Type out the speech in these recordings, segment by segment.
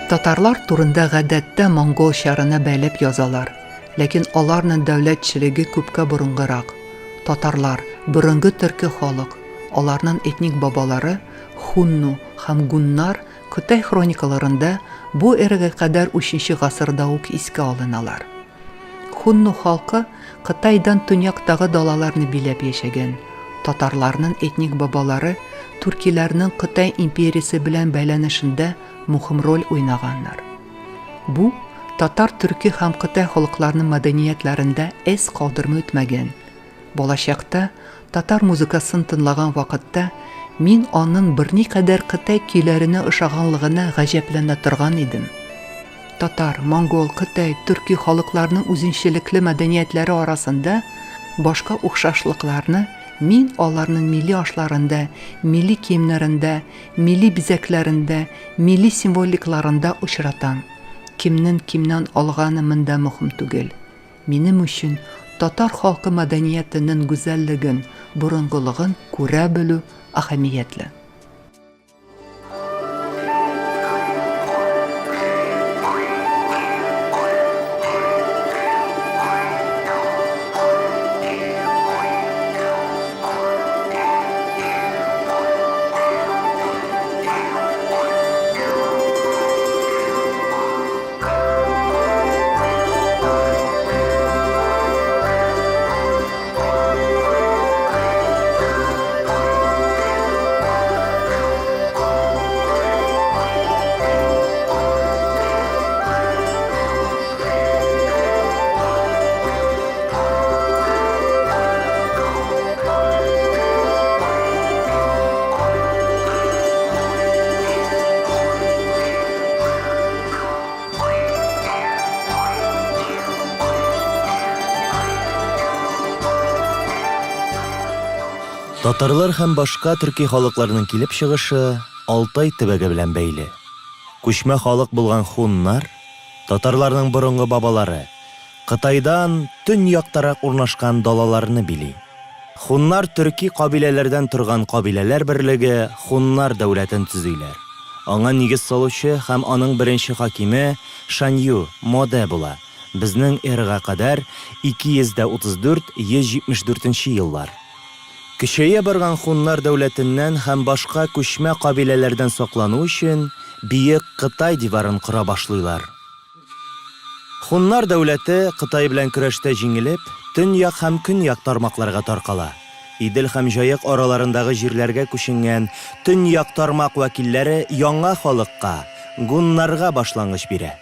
Татарлар турында гадәттә монгол шарына бәйләп язалар, ләкин аларның дәүләтчелеге күпкә борынгырак. Татарлар борынгы төрки халык, аларның этник бабалары хунну һәм гуннар Кытай хроникаларында бу эрегә кадәр 3-нче гасырда ук искә алыналар. Хунну халкы Кытайдан төньяктагы далаларны биләп яшәгән. Татарларның этник бабалары туркиләрнең Кытай империясе белән бәйләнешендә мөһим роль уйнаганнар. Бу татар-төрки һәм Кытай халыкларының мәдәниятләрендә эз калдырмый үтмәгән. Болашакта татар музыкасын тыңлаган вакытта мин аның берникадәр Кытай көйләренә ошаганлыгына гаҗәпләнә торган идем. Татар, монгол, Кытай, төрки халыкларының үзенчәлекле мәдәниятләре арасында башка охшашлыкларны мин аларның милли ашларында, милли киемнәрендә, милли бизәкләрендә, милли символикларында очратам. Кимнән алганы монда мөһим түгел. Минем өчен татар халкы мәдәниятенең гүзәллеген, борынгылыгын күрә белү әһәмиятле. Татарлар һәм башка төрки халыкларының килеп чыгышы Алтай төбәге белән бәйле. Күчмә халык булган хуннар, татарларның борынгы бабалары, Кытайдан төньяктарак урнашкан далаларны били. Хуннар төрки кабиләләрдән торган кабиләләр берлеге хуннар дәүләтен төзиләр. Аңа нигез салучы һәм аның беренче хакиме Шанью Моде була. Безнең эрага кадәр 234-174 еллар. Кешәя барган хуннар дәүләтеннән һәм башка күчмә кабиләләрдән саклану өчен биек Кытай диварын кыра башлыйлар. Хуннар дәүләте Кытай белән көрәштә җиңелеп, төньяк һәм көньяк тармакларга таркала. Идел һәм Җаек араларындагы җирләргә күченгән төньяк тармак вәкилләре яңа халыкка, гуннарга башлангыч бирә.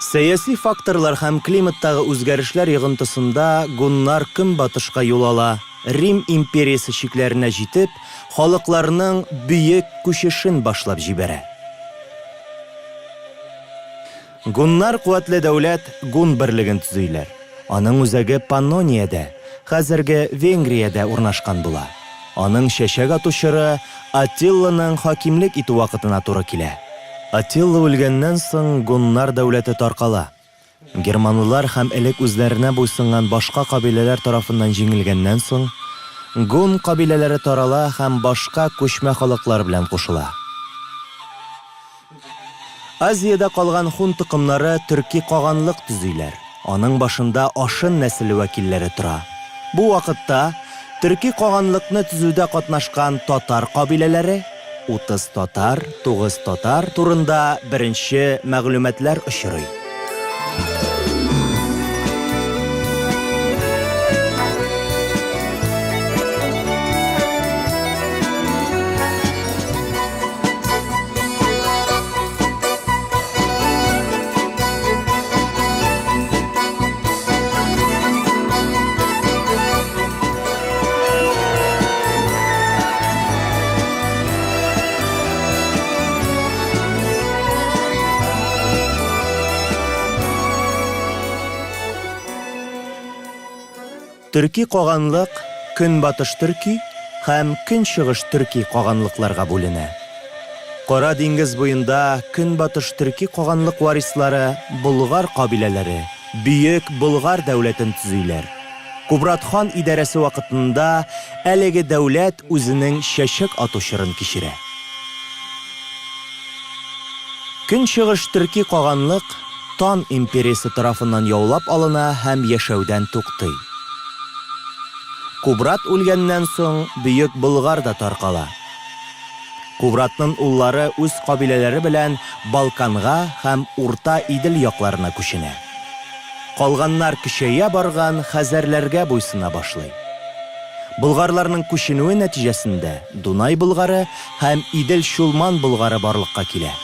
Сәяси факторлар һәм климаттагы үзгәрешләр йогынтысында гуннар көнбатышка юл ала. Рим империясы чикләренә җитеп, халыкларның бөек күчешен башлап җибәрә. Гуннар куәтле дәүләт Гун берлеген төзиләр. Аның үзәге Паннониядә, хәзерге Венгриядә урнашкан була. Аның чәчәк атучыры Аттилланың хакимлек итү вакытына туры килә. Аттилла үлгәннән соң гуннар дәүләте таркала. Германлылар һәм элек үзләренә буйсынган башка кабиләләр тарафыннан җиңелгәннән соң, гун кабиләләре тарала һәм башка күчмә халыклар белән кушыла. Азиядә калган хун тукымнары төрки каганлык төзиләр. Аның башында ашын нәселе вәкилләре тора. Бу вакытта төрки каганлыкны төзүдә катнашкан татар кабиләләре 30 татар, 9 татар турында беренче мәгълүматлар очрый. Төрки каганлык көнбатыш төрки һәм көнчыгыш төрки каганлыкларга бүленә. Кара диңгез буенда көнбатыш төрки каганлык варислары Болгар кабиләләре бөек Болгар дәүләтен төзиләр. Кубрат хан идарәсе вакытында әлеге дәүләт үзенең чәчәк атучырын кичерә. Көнчыгыш төрки каганлык Тан империясы тарафыннан яулап алына һәм яшәүдән туктый. Кубрат үлгәннән соң бөек Болгар да таркала. Кубратның уллары үз кабиләләре белән Балканга һәм Урта Идел якларына күченә. Калганнар көчәя барган хәзәрләргә буйсына башлый. Болгарларның күченүе нәтиҗәсендә Дунай Болгары һәм Идел Чулман Болгары барлыкка килә.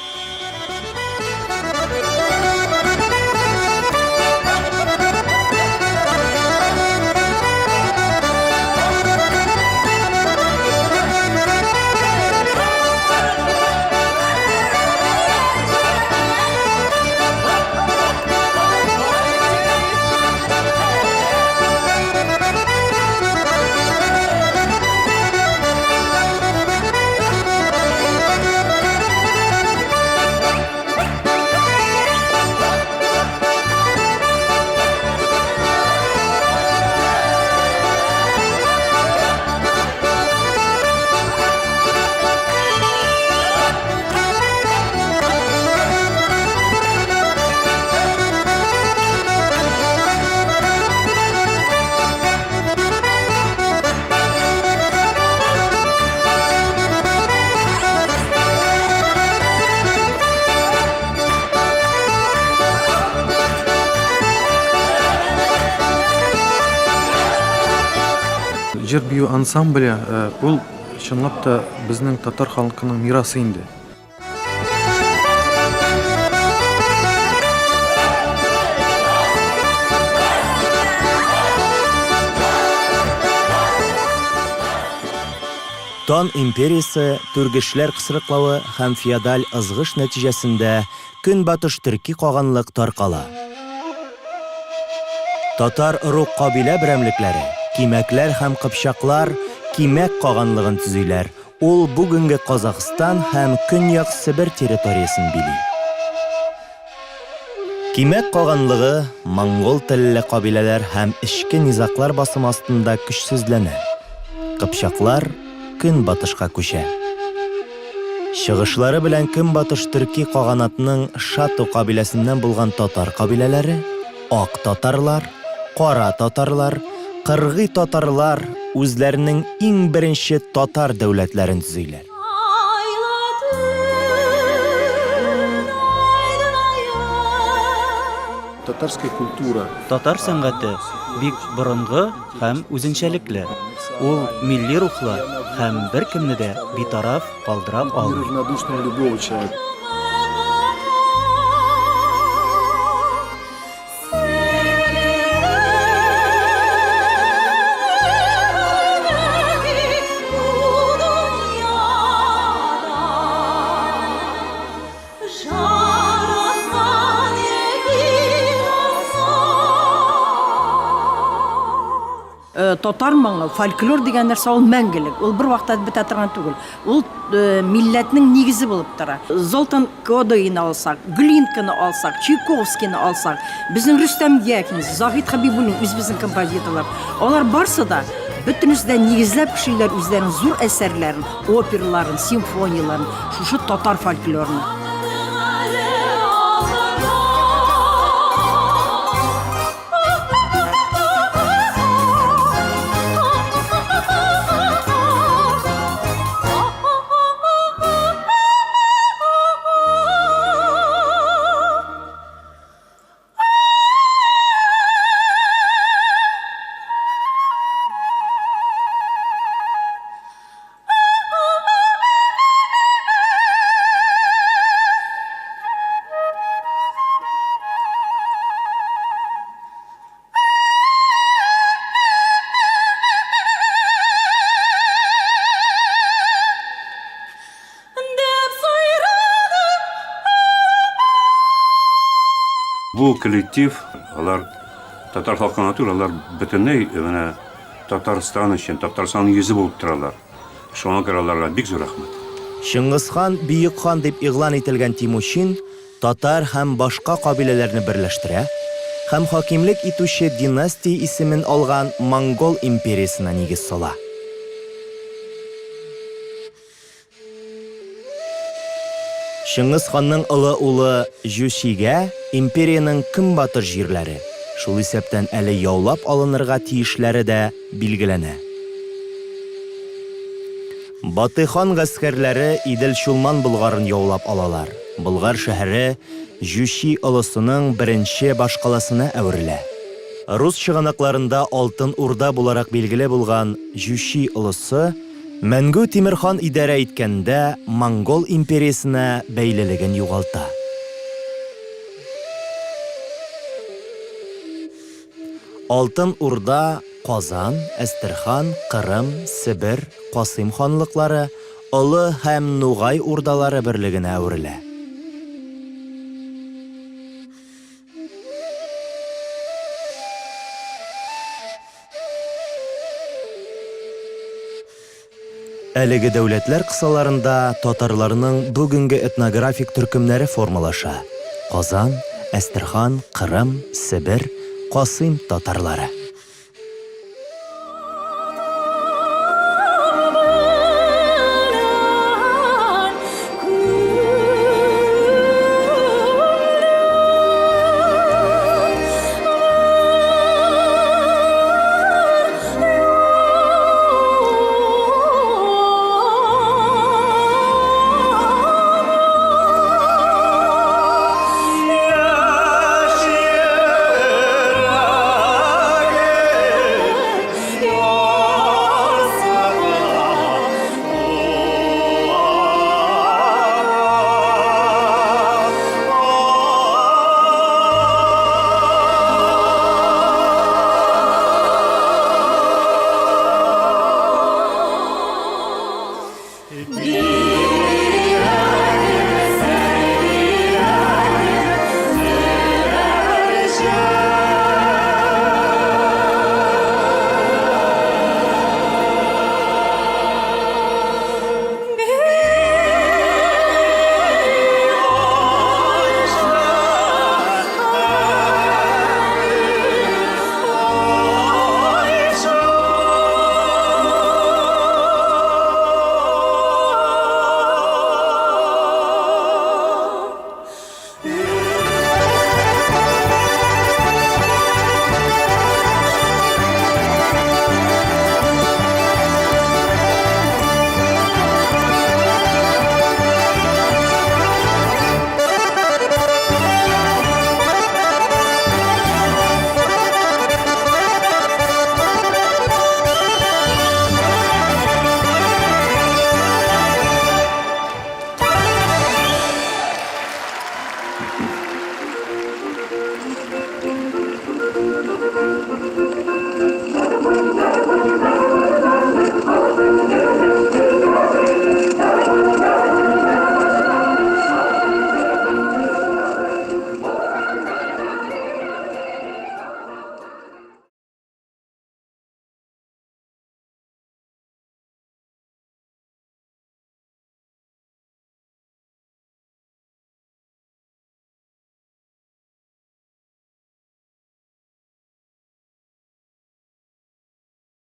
Җыр бию ансамбле ул чынлап та безнең татар халкының мирасы инде. Тан империясы түргешләр кысрыклавы һәм феодаль ызгыш нәтиҗәсендә көнбатыш төрки каганлык таркала. Татар рук кабилә берәмлекләре, кимәкләр һәм кыпчаклар кимәк каганлыгын төзиләр. Ул бүгенге Казакстан һәм Көньяк Сибир территориясын били. Кимәк каганлыгы монгол телле кабиләләр һәм ичке низаклар басым астында көчсезләнә. Кыпчаклар көнбатышка күчә. Чыгышлары белән көнбатыш төрки каганатның Шату кабиләсеннән булган татар кабиләләре, ак татарлар, кара татарлар, кыргый татарлар үзләренең иң беренче татар дәүләтләрен төзиләр. Татарская культура. Татар сәнгате бик борынгы һәм үзенчәлекле. Ул милли рухлы һәм беркемне дә битараф калдыра алмый. Равнодушно любого человека. татар моңы, фольклор дигән нәрсә ул мәңгелек. Ул бер вакытта бетә торган түгел. Ул милләтнең нигезе булып тора. Золтан Кодоины алсак, Глинканы алсак, Чайковскийны алсак, безнең Рөстәм Якин, Заһид Хәбибуллин үзебезнең композиторлар. Алар барсы да бөтенесе нигезләп кешеләр үзләренең зур әсәрләрен, оперларын, симфонияларын, шушы татар фольклорын. Бу коллектив, алар татар халкына түгел, алар бөтенләй менә Татарстан өчен, Татарстан йөзе булып торалар. Шуңа күрә аларга бик зур рәхмәт. Шыңгызхан Бөек хан дип игълан ителгән Тимучин татар һәм башка кабиләләрне берләштерә һәм хакимлек итүче династия исемен алган Монгол империясына нигез сала. Шыңгыз ханның улы улы Жюшигә империяның көнбатыш җирләре, шул исәптән әле яулап алынырга тиешләре дә билгеләнә. Батый хан гаскәрләре Идел Чулман Болгарын яулап алалар. Болгар шәһәре Жюши олысының беренче башкаласына әверелә. Рус чыганакларында Алтын Урда буларак билгеле булган Жюши олысы Мәңгү Тимерхан идарә иткәндә Монгол империясына бәйлелеген югалта. Алтын Урда Казан, Әстерхан, Кырым, Себер, Касыйм ханлыклары, Олы һәм Нугай урдалары берлегенә әверелә. Әлеге дәүләтләр кысаларында татарларның бүгенге этнографик төркемнәре формалаша. Казан, Әстерхан, Кырым, Себер, Касыйм татарлары.